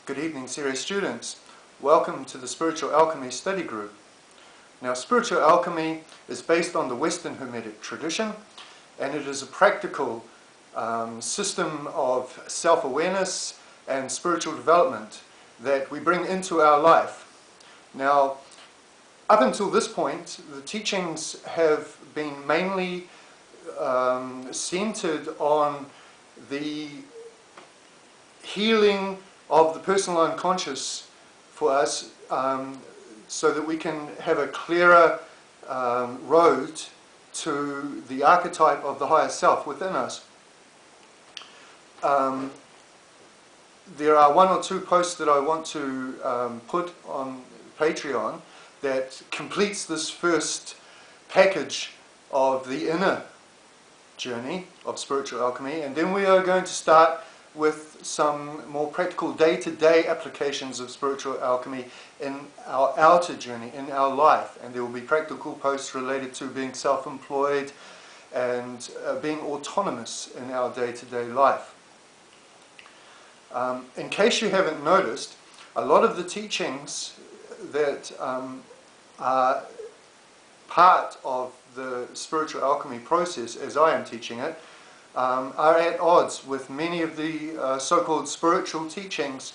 Good evening, serious students. Welcome to the Spiritual Alchemy study group. Now, spiritual alchemy is based on the Western Hermetic tradition, and it is a practical system of self-awareness and spiritual development that we bring into our life. Now, up until this point, the teachings have been mainly centered on the healing of the personal unconscious for us, so that we can have a clearer road to the archetype of the higher self within us. There are one or two posts that I want to put on Patreon that completes this first package of the inner journey of spiritual alchemy, and then we are going to start with some more practical day-to-day applications of spiritual alchemy in our outer journey, in our life. And there will be practical posts related to being self-employed and being autonomous in our day-to-day life. In case you haven't noticed, a lot of the teachings that are part of the spiritual alchemy process, as I am teaching it, are at odds with many of the so-called spiritual teachings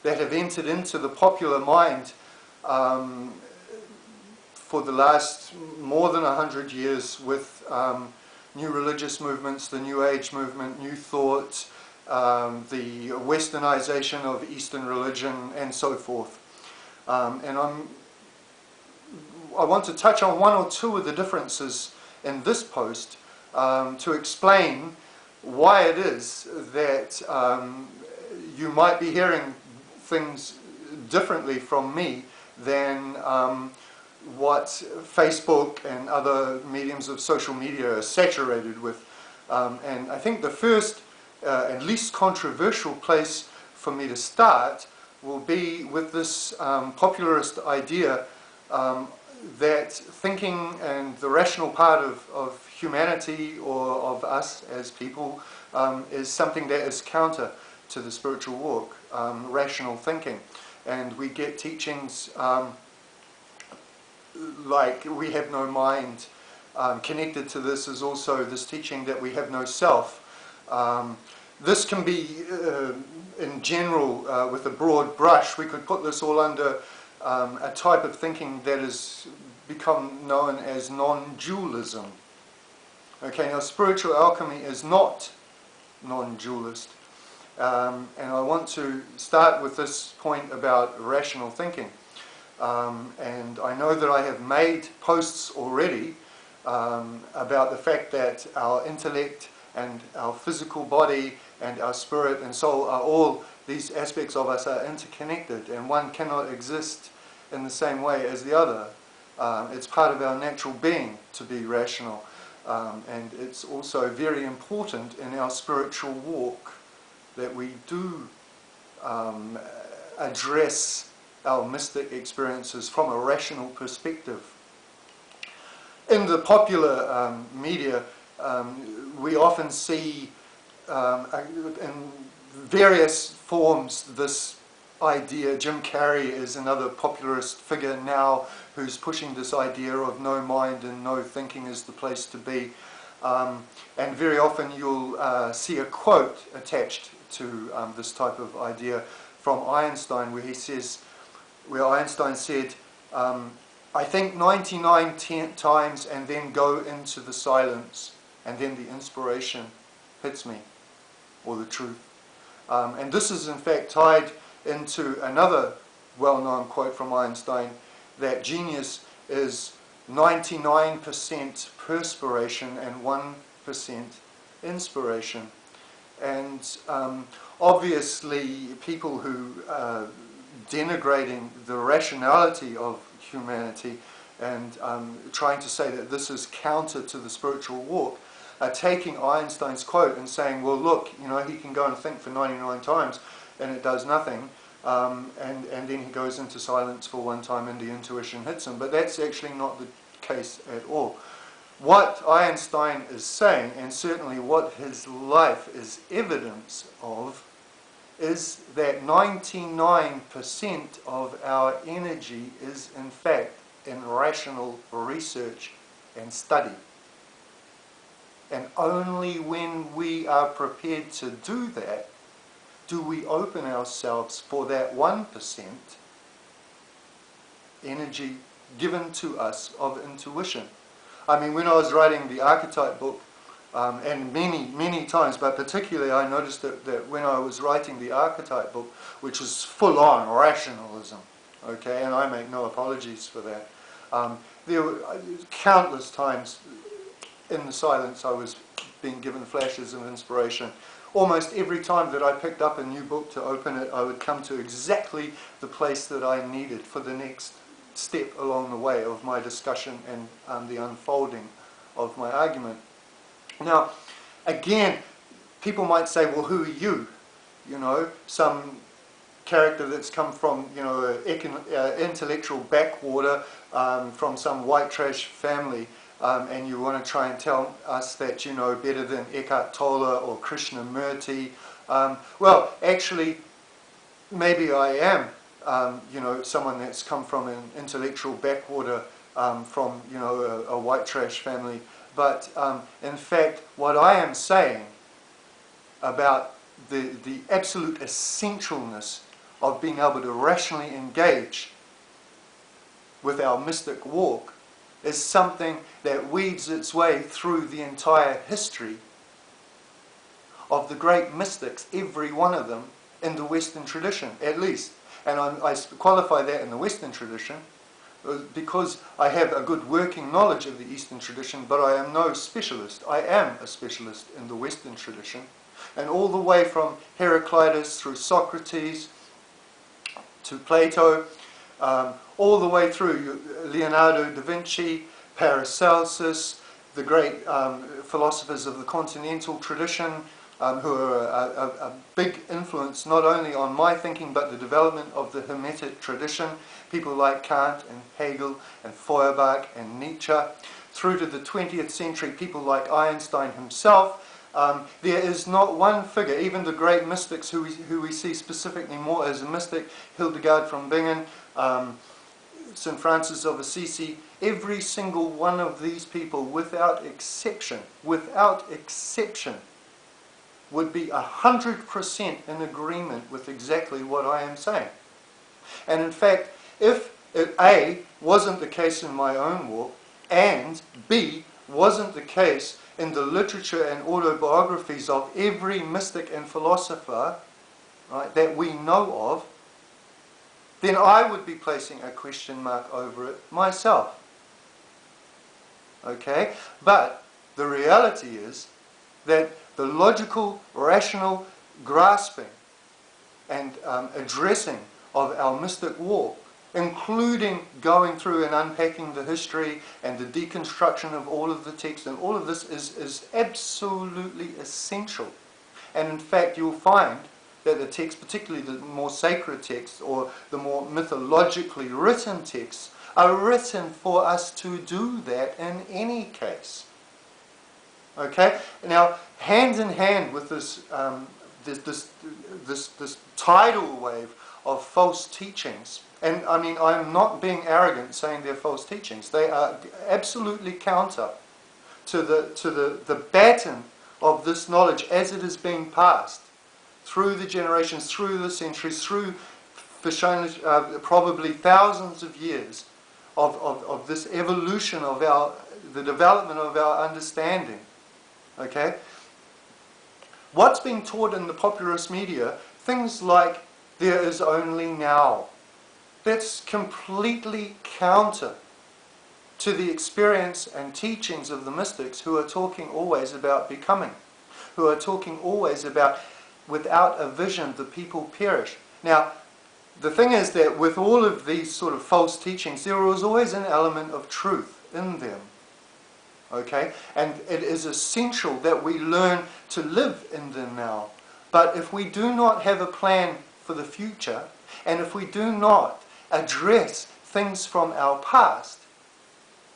that have entered into the popular mind for the last more than 100 years with new religious movements, the New Age movement, New Thought, the westernization of Eastern religion, and so forth. And I want to touch on one or two of the differences in this post to explain why it is that you might be hearing things differently from me than what Facebook and other mediums of social media are saturated with. And I think the first and least controversial place for me to start will be with this popularist idea that thinking and the rational part of humanity, or of us as people, is something that is counter to the spiritual walk, rational thinking. And we get teachings like we have no mind. Connected to this is also this teaching that we have no self. This can be, in general, with a broad brush, we could put this all under a type of thinking that has become known as non-dualism. Okay, now spiritual alchemy is not non-dualist, and I want to start with this point about rational thinking. And I know that I have made posts already about the fact that our intellect and our physical body and our spirit and soul are all, these aspects of us are interconnected, and one cannot exist in the same way as the other. It's part of our natural being to be rational, and it's also very important in our spiritual walk that we do address our mystic experiences from a rational perspective. In the popular media, we often see in various forms this idea. Jim Carrey is another popularist figure now who's pushing this idea of no mind and no thinking is the place to be. And very often you'll see a quote attached to this type of idea from Einstein, where Einstein said, I think 99 times and then go into the silence, and then the inspiration hits me, or the truth. And this is in fact tied into another well-known quote from Einstein, that genius is 99% perspiration and 1% inspiration. And obviously people who are denigrating the rationality of humanity and trying to say that this is counter to the spiritual walk are taking Einstein's quote and saying, well look, you know, he can go and think for 99 times and it does nothing, and then he goes into silence for one time and the intuition hits him. But that's actually not the case at all. What Einstein is saying, and certainly what his life is evidence of, is that 99% of our energy is in fact in rational research and study. And only when we are prepared to do that do we open ourselves for that 1% energy given to us of intuition. I mean, when I was writing the Archetype book, and many times, but particularly I noticed that when I was writing the Archetype book, which is full-on rationalism, okay, and I make no apologies for that, there were countless times in the silence I was being given flashes of inspiration. Almost every time that I picked up a new book to open it, I would come to exactly the place that I needed for the next step along the way of my discussion and the unfolding of my argument. Now, again, people might say, well, who are you? You know, some character that's come from, you know, intellectual backwater, from some white trash family, and you want to try and tell us that you know better than Eckhart Tolle or Krishnamurti. Well, actually, maybe I am, you know, someone that's come from an intellectual backwater, from, you know, a white trash family. But in fact, what I am saying about the absolute essentialness of being able to rationally engage with our mystic walk is something that weaves its way through the entire history of the great mystics, every one of them in the Western tradition, at least. And I qualify that in the Western tradition because I have a good working knowledge of the Eastern tradition, but I am no specialist. I am a specialist in the Western tradition. And all the way from Heraclitus through Socrates to Plato, all the way through Leonardo da Vinci, Paracelsus, the great philosophers of the continental tradition, who are a big influence not only on my thinking but the development of the Hermetic tradition, people like Kant and Hegel and Feuerbach and Nietzsche, through to the 20th century, people like Einstein himself. There is not one figure, even the great mystics who we see specifically more as a mystic, Hildegard from Bingen, St. Francis of Assisi, every single one of these people, without exception, would be 100% in agreement with exactly what I am saying. And in fact, if it A, wasn't the case in my own walk, and B, wasn't the case in the literature and autobiographies of every mystic and philosopher, right, that we know of, then I would be placing a question mark over it myself. Okay? But the reality is that the logical, rational grasping and addressing of our mystic walk, including going through and unpacking the history and the deconstruction of all of the text, and all of this is absolutely essential. And in fact, you'll find that the text, particularly the more sacred texts or the more mythologically written texts, are written for us to do that in any case. Okay? Now, hand in hand with this this tidal wave of false teachings, and I mean, I'm not being arrogant saying they're false teachings. They are absolutely counter to the baton of this knowledge as it is being passed through the generations, through the centuries, through for probably thousands of years of this evolution of the development of our understanding. Okay? What's being taught in the popularist media, things like there is only now. That's completely counter to the experience and teachings of the mystics, who are talking always about becoming, who are talking always about without a vision the people perish. Now, the thing is that with all of these sort of false teachings, there was always an element of truth in them. Okay? And it is essential that we learn to live in the now. But if we do not have a plan for the future, and if we do not address things from our past,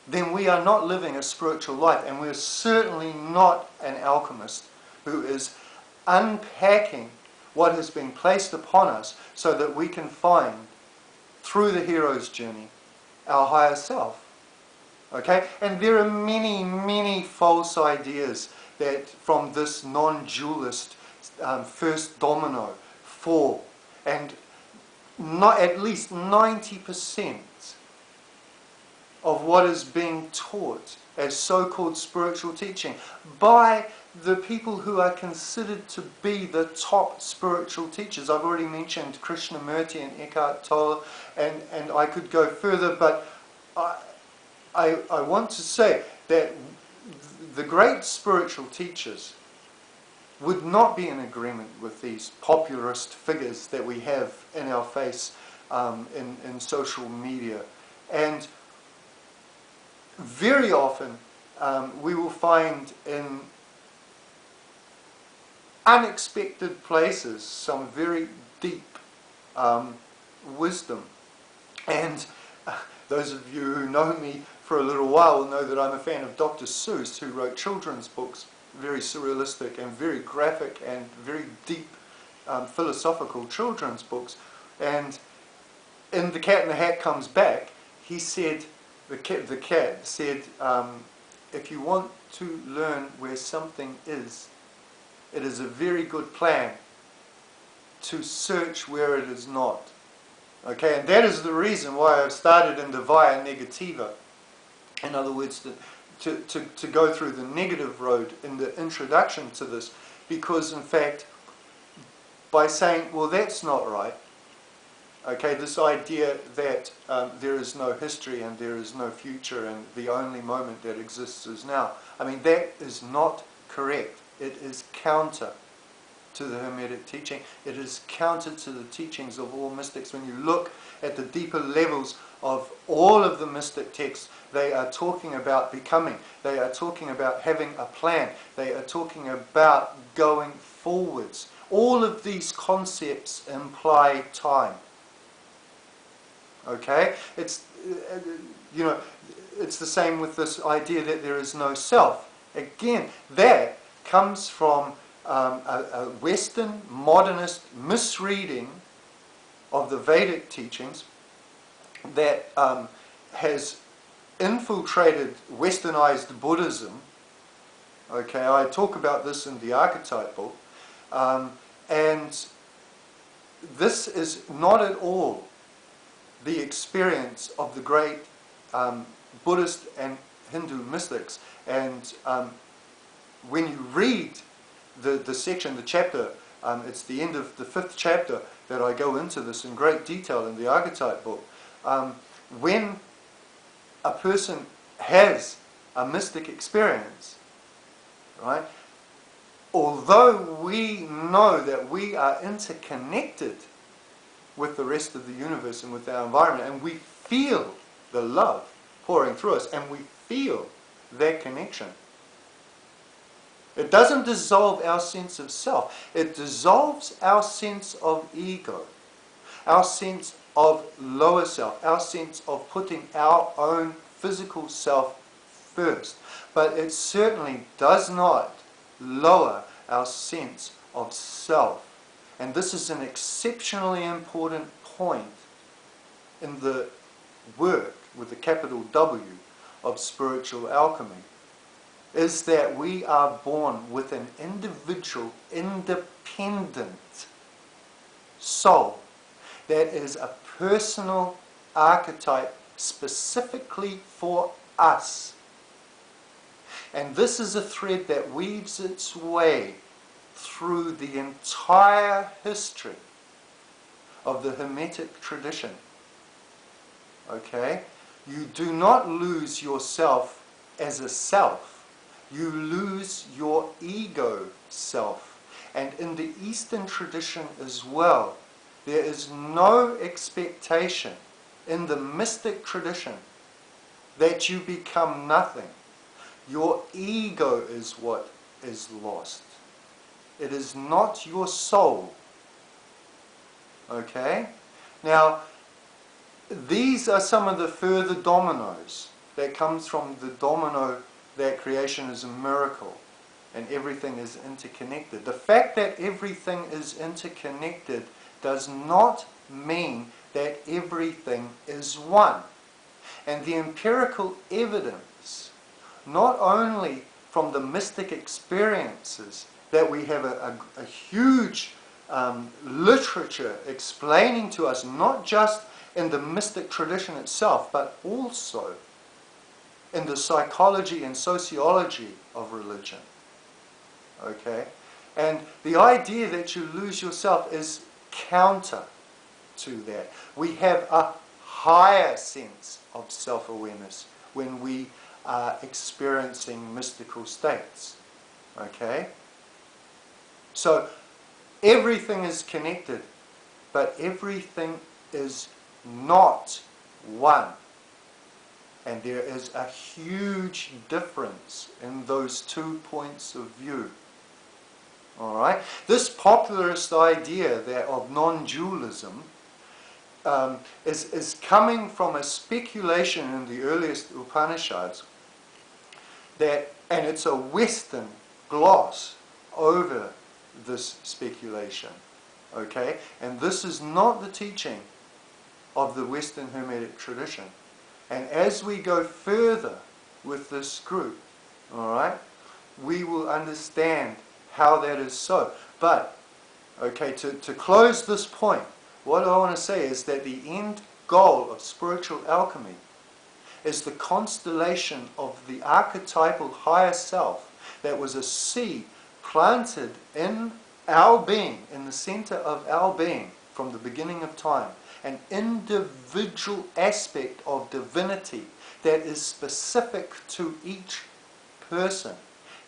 then we are not living a spiritual life, and we're certainly not an alchemist who is unpacking what has been placed upon us so that we can find, through the hero's journey, our higher self. Okay? And there are many, many false ideas that from this non-dualist first domino fall. And not at least 90% of what is being taught as so-called spiritual teaching by the people who are considered to be the top spiritual teachers. I've already mentioned Krishnamurti and Eckhart Tolle, and I could go further, but I want to say that the great spiritual teachers would not be in agreement with these popularist figures that we have in our face in social media. And very often we will find in unexpected places some very deep wisdom. And those of you who know me for a little while will know that I'm a fan of Dr. Seuss, who wrote children's books, very surrealistic and very graphic and very deep philosophical children's books. And in The Cat in the Hat Comes Back, he said, the cat said, if you want to learn where something is, it is a very good plan to search where it is not. Okay, and that is the reason why I've started in the via negativa. In other words, to go through the negative road in the introduction to this, because in fact, by saying, well, that's not right, okay, this idea that there is no history and there is no future and the only moment that exists is now, I mean, that is not correct. It is counter to the Hermetic teaching. It is counter to the teachings of all mystics. When you look at the deeper levels of all of the mystic texts, they are talking about becoming. They are talking about having a plan. They are talking about going forwards. All of these concepts imply time. Okay? It's, you know, it's the same with this idea that there is no self. Again, that comes from a Western modernist misreading of the Vedic teachings that has infiltrated westernized Buddhism. Okay, I talk about this in the Archetypal, and this is not at all the experience of the great Buddhist and Hindu mystics. And when you read the section, the chapter, it's the end of the 5th chapter that I go into this in great detail in the Archetype book. When a person has a mystic experience, right, although we know that we are interconnected with the rest of the universe and with our environment, and we feel the love pouring through us, and we feel that connection, it doesn't dissolve our sense of self. It dissolves our sense of ego, our sense of lower self, our sense of putting our own physical self first. But it certainly does not lower our sense of self. And this is an exceptionally important point in the work with the capital W of spiritual alchemy, is that we are born with an individual, independent soul that is a personal archetype specifically for us. And this is a thread that weaves its way through the entire history of the Hermetic tradition. Okay? You do not lose yourself as a self. You lose your ego self. And in the Eastern tradition as well, there is no expectation in the mystic tradition that you become nothing. Your ego is what is lost. It is not your soul. Okay? Now, these are some of the further dominoes that comes from the domino that creation is a miracle. and everything is interconnected. The fact that everything is interconnected does not mean that everything is one. And the empirical evidence, not only from the mystic experiences, that we have a huge literature explaining to us, not just in the mystic tradition itself, but also in the psychology and sociology of religion. Okay? And the idea that you lose yourself is counter to that. We have a higher sense of self-awareness when we are experiencing mystical states. Okay? So everything is connected, but everything is not one. And there is a huge difference in those 2 points of view. All right? This popularist idea of non-dualism is coming from a speculation in the earliest Upanishads, and it's a Western gloss over this speculation. Okay? And this is not the teaching of the Western Hermetic tradition. And as we go further with this group, all right, we will understand how that is so. But, okay, to close this point, what I want to say is that the end goal of spiritual alchemy is the constellation of the archetypal higher self that was a seed planted in our being, in the center of our being from the beginning of time. An individual aspect of divinity that is specific to each person.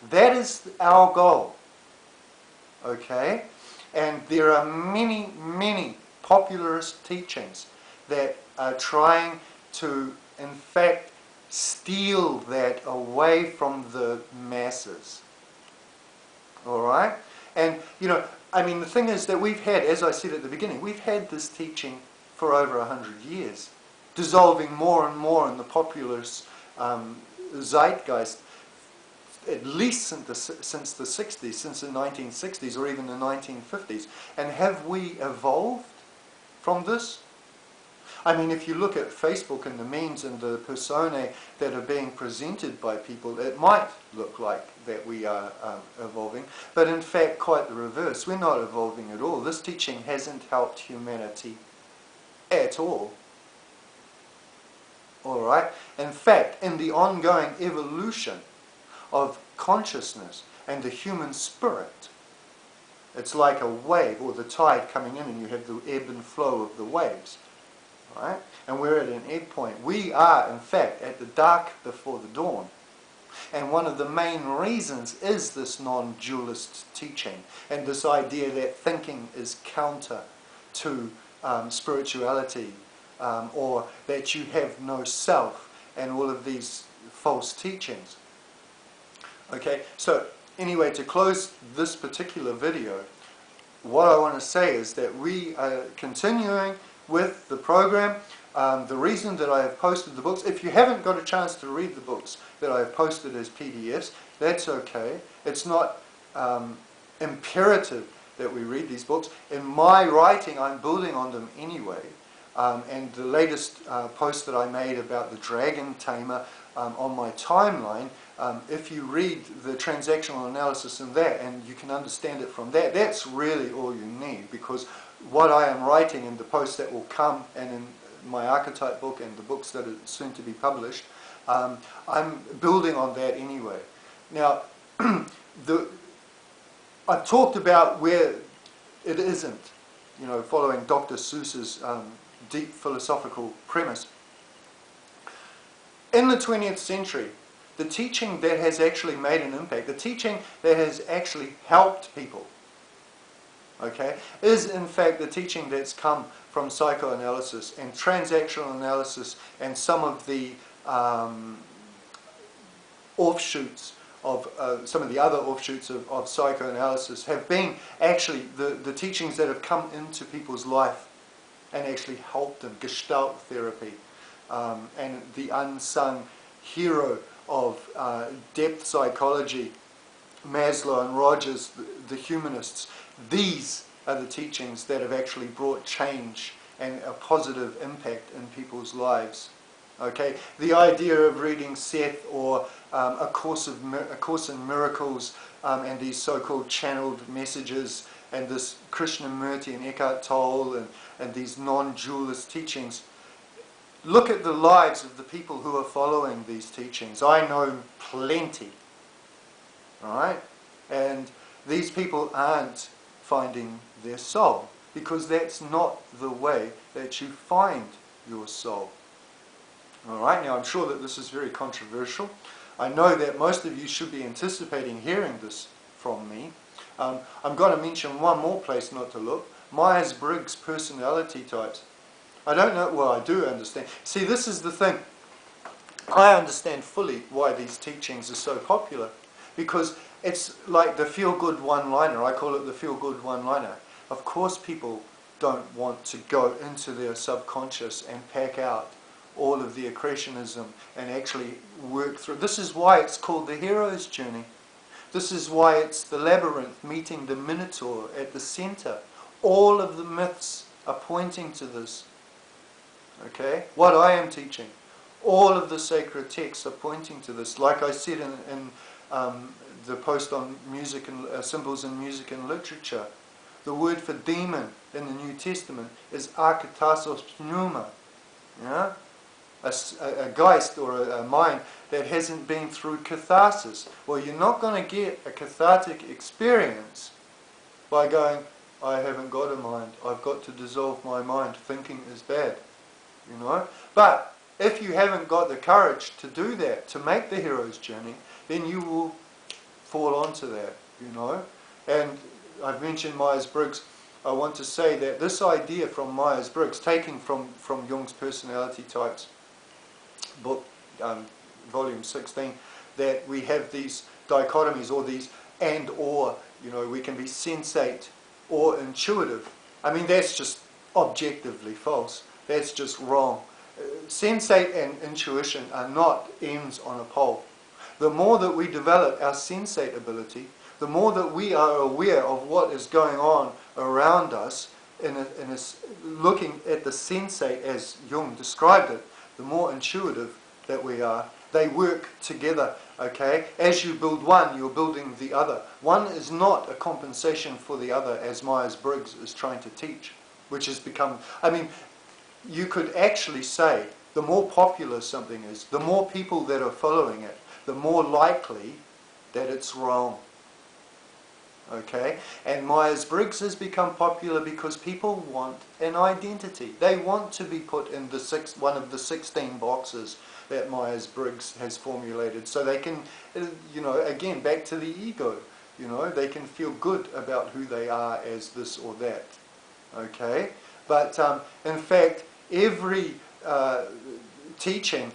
That is our goal. Okay? And there are many, many popularist teachings that are trying to, in fact, steal that away from the masses. Alright? And, I mean, the thing is that we've had, as I said at the beginning, we've had this teaching for over 100 years, dissolving more and more in the populist zeitgeist, at least since the 60s, since the 1960s or even the 1950s. And have we evolved from this? I mean, if you look at Facebook and the memes and the personae that are being presented by people, it might look like that we are evolving, but in fact quite the reverse. We're not evolving at all. This teaching hasn't helped humanity at all. Alright? In fact, in the ongoing evolution of consciousness and the human spirit, it's like a wave or the tide coming in, and you have the ebb and flow of the waves. Right? And we're at an ebb point. We are, in fact, at the dark before the dawn. And one of the main reasons is this non-dualist teaching and this idea that thinking is counter to spirituality, or that you have no self, and all of these false teachings. Okay, so anyway, to close this particular video, what I want to say is that we are continuing with the program. The reason that I have posted the books, if you haven't got a chance to read the books that I have posted as PDFs, that's okay. It's not imperative that we read these books. In my writing, I'm building on them anyway. And the latest post that I made about the Dragon Tamer on my timeline, if you read the transactional analysis in that and you can understand it from that, that's really all you need, because what I am writing in the posts that will come and in my archetype book and the books that are soon to be published, I'm building on that anyway. Now, I've talked about where it isn't, following Dr. Seuss's deep philosophical premise. In the 20th century, the teaching that has actually made an impact, the teaching that has actually helped people, okay, is in fact the teaching that's come from psychoanalysis and transactional analysis and some of the offshoots of some of the other offshoots of psychoanalysis have been actually the teachings that have come into people's life and actually helped them. Gestalt therapy, and the unsung hero of depth psychology Maslow and Rogers, the humanists, these are the teachings that have actually brought change and a positive impact in people's lives. Okay, the idea of reading Seth or a Course in Miracles and these so-called channeled messages and this Krishnamurti and Eckhart Tolle and these non-dualist teachings. Look at the lives of the people who are following these teachings. I know plenty. Alright? And these people aren't finding their soul, because that's not the way that you find your soul. Alright, now I'm sure that this is very controversial. I know that most of you should be anticipating hearing this from me. I'm going to mention one more place not to look. Myers-Briggs personality types. I don't know, well, I do understand. See, this is the thing. I understand fully why these teachings are so popular, because it's like the feel-good one-liner. I call it the feel-good one-liner. Of course people don't want to go into their subconscious and pack out all of the accretionism and actually work through. This is why it's called the hero's journey. This is why it's the labyrinth meeting the Minotaur at the center. All of the myths are pointing to this. Okay? What I am teaching. All of the sacred texts are pointing to this. Like I said in the post on music and symbols in music and literature, the word for demon in the New Testament is archetypal pneuma. Yeah? A geist or a mind that hasn't been through catharsis. Well, you're not going to get a cathartic experience by going, I haven't got a mind, I've got to dissolve my mind, thinking is bad. You know? But if you haven't got the courage to do that, to make the hero's journey, then you will fall onto that, you know. And I've mentioned Myers-Briggs. I want to say that this idea from Myers-Briggs, taking from Jung's Personality Types book, volume 16, that we have these dichotomies or these and/or, you know, we can be sensate or intuitive. I mean, that's just objectively false. That's just wrong. Sensate and intuition are not ends on a pole. The more that we develop our sensate ability, the more that we are aware of what is going on around us, looking at the sensate as Jung described it, the more intuitive that we are. They work together, okay? As you build one, you're building the other. One is not a compensation for the other, as Myers-Briggs is trying to teach, which has become, I mean, you could actually say the more popular something is, the more people that are following it, the more likely that it's wrong. Okay? And Myers-Briggs has become popular because people want an identity. They want to be put in one of the 16 boxes that Myers-Briggs has formulated. So they can, you know, again, back to the ego. You know, they can feel good about who they are as this or that. Okay? But in fact, every teaching,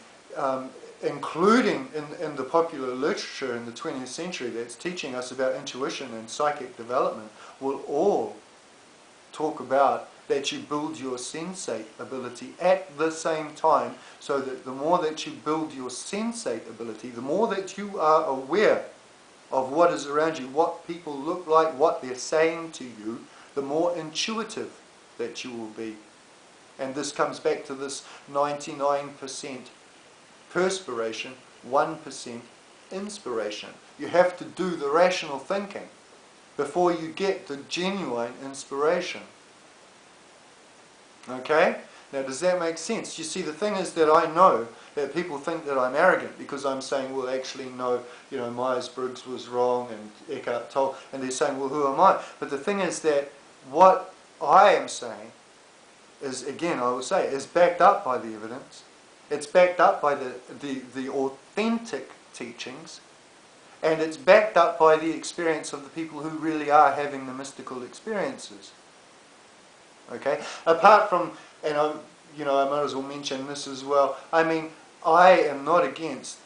including in the popular literature in the 20th century that's teaching us about intuition and psychic development, will all talk about that you build your sensate ability at the same time, so that the more that you build your sensate ability, the more that you are aware of what is around you, what people look like, what they're saying to you, the more intuitive that you will be. And this comes back to this 99% perspiration, 1% inspiration. You have to do the rational thinking before you get the genuine inspiration. Okay? Now, does that make sense? You see, the thing is that I know that people think that I'm arrogant because I'm saying, well, actually, no, you know, Myers-Briggs was wrong and Eckhart Tolle, and they're saying, well, who am I? But the thing is that what I am saying is, again, I will say, is backed up by the evidence. It's backed up by the authentic teachings, and it's backed up by the experience of the people who really are having the mystical experiences. Okay? Apart from, and I might as well mention this as well, I mean, I am not against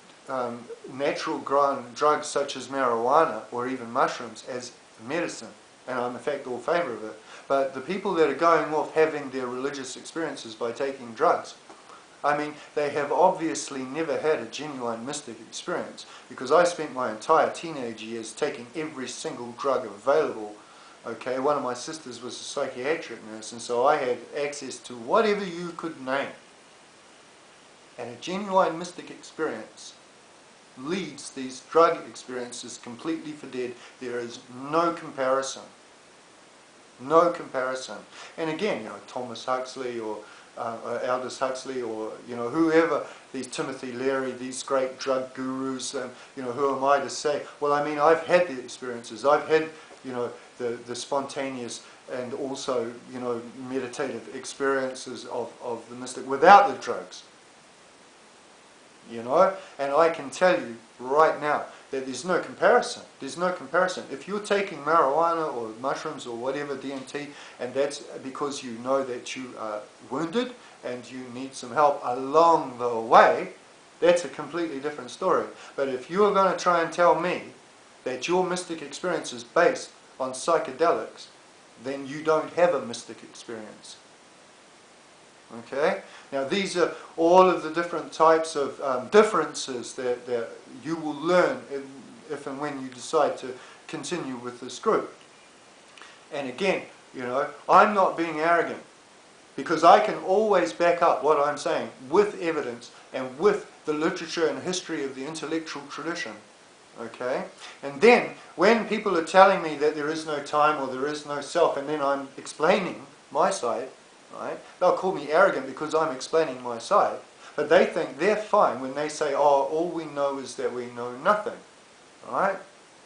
natural grown drugs such as marijuana or even mushrooms as medicine, and I'm in fact all favour of it. But the people that are going off having their religious experiences by taking drugs, I mean, they have obviously never had a genuine mystic experience, because I spent my entire teenage years taking every single drug available. Okay, one of my sisters was a psychiatric nurse, and so I had access to whatever you could name. And a genuine mystic experience leaves these drug experiences completely for dead. There is no comparison. No comparison. And again, Thomas Huxley or Aldous Huxley, or whoever, these Timothy Leary, these great drug gurus, who am I to say? Well, I mean, I've had the experiences. I've had the spontaneous and also meditative experiences of the mystic without the drugs. And I can tell you right now that there's no comparison. There's no comparison. If you're taking marijuana or mushrooms or whatever, DMT, and that's because you know that you are wounded and you need some help along the way, that's a completely different story. But if you're going to try and tell me that your mystic experience is based on psychedelics, then you don't have a mystic experience. Okay? Now these are all of the different types of differences that you will learn if and when you decide to continue with this group. And again, I'm not being arrogant, because I can always back up what I'm saying with evidence and with the literature and history of the intellectual tradition. Okay? And then when people are telling me that there is no time or there is no self, and then I'm explaining my side, right? They'll call me arrogant because I'm explaining my side, but they think they're fine when they say, oh, all we know is that we know nothing. Right?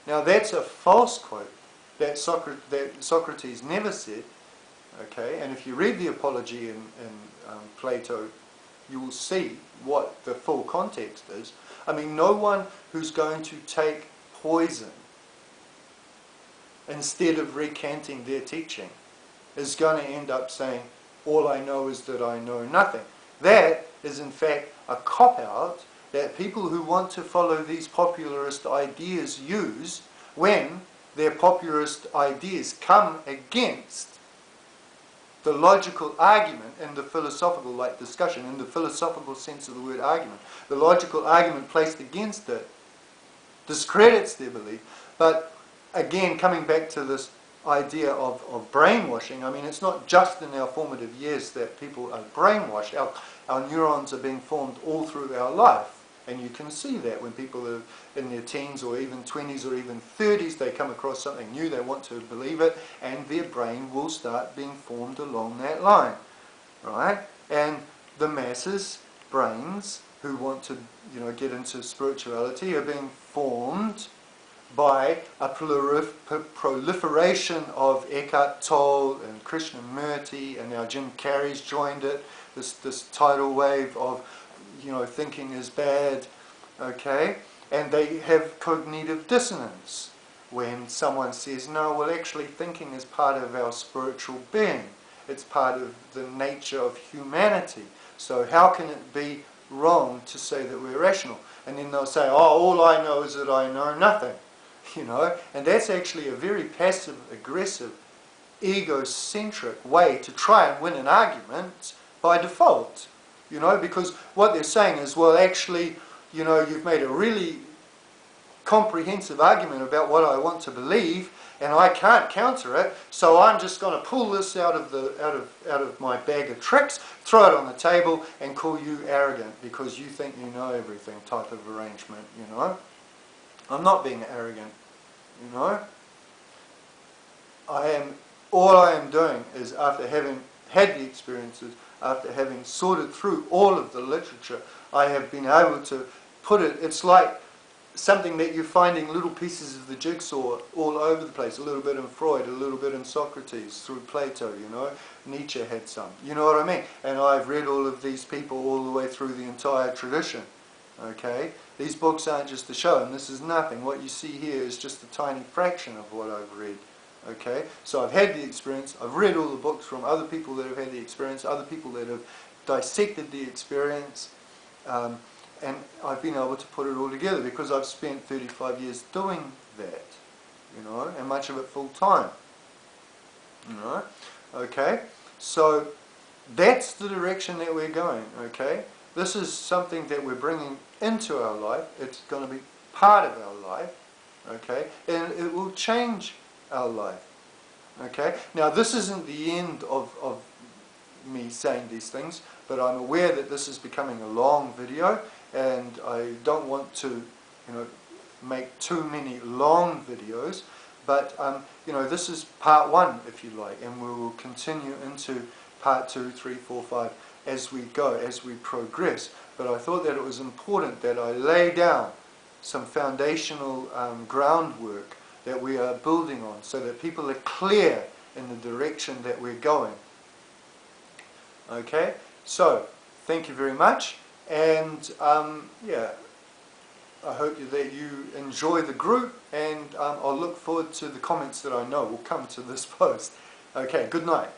Now that's a false quote that Socrates never said. Okay? And if you read the Apology in Plato, you will see what the full context is. I mean, no one who's going to take poison instead of recanting their teaching is going to end up saying, all I know is that I know nothing. That is in fact a cop-out that people who want to follow these popularist ideas use when their popularist ideas come against the logical argument and the philosophical discussion, in the philosophical sense of the word argument. The logical argument placed against it discredits their belief. But again, coming back to this idea of brainwashing, I mean, it's not just in our formative years that people are brainwashed. Our neurons are being formed all through our life. And you can see that when people are in their teens or even 20s or even 30s, they come across something new, they want to believe it, and their brain will start being formed along that line. Right? And the masses' brains who want to get into spirituality are being formed by a proliferation of Eckhart Tolle and Krishnamurti, and now Jim Carrey's joined it, this tidal wave of thinking is bad, okay? And they have cognitive dissonance when someone says, no, well actually thinking is part of our spiritual being. It's part of the nature of humanity. So how can it be wrong to say that we're rational? And then they'll say, oh, all I know is that I know nothing. And that's actually a very passive, aggressive, egocentric way to try and win an argument by default. Because what they're saying is, well, actually, you've made a really comprehensive argument about what I want to believe, and I can't counter it, so I'm just going to pull this out of my bag of tricks, throw it on the table, and call you arrogant because you think you know everything type of arrangement, I'm not being arrogant, all I am doing is, after having had the experiences, after having sorted through all of the literature, I have been able to put it, it's like something that you're finding little pieces of the jigsaw all over the place, a little bit in Freud, a little bit in Socrates, through Plato, Nietzsche had some, you know what I mean? And I've read all of these people all the way through the entire tradition, okay? These books aren't just a show, and this is nothing. What you see here is just a tiny fraction of what I've read. Okay, so I've had the experience, I've read all the books from other people that have had the experience, other people that have dissected the experience, and I've been able to put it all together because I've spent 35 years doing that, and much of it full time. Okay, so that's the direction that we're going, okay? This is something that we're bringing into our life. It's going to be part of our life, okay? And it will change our life, okay? Now, this isn't the end of me saying these things, but I'm aware that this is becoming a long video, and I don't want to, you know, make too many long videos. But you know, this is part 1, if you like, and we will continue into part 2, 3, 4, 5 as we go, as we progress. But I thought that it was important that I lay down some foundational groundwork that we are building on, so that people are clear in the direction that we're going. Okay, so thank you very much, and yeah, I hope that you enjoy the group, and I'll look forward to the comments that I know will come to this post. Okay, good night.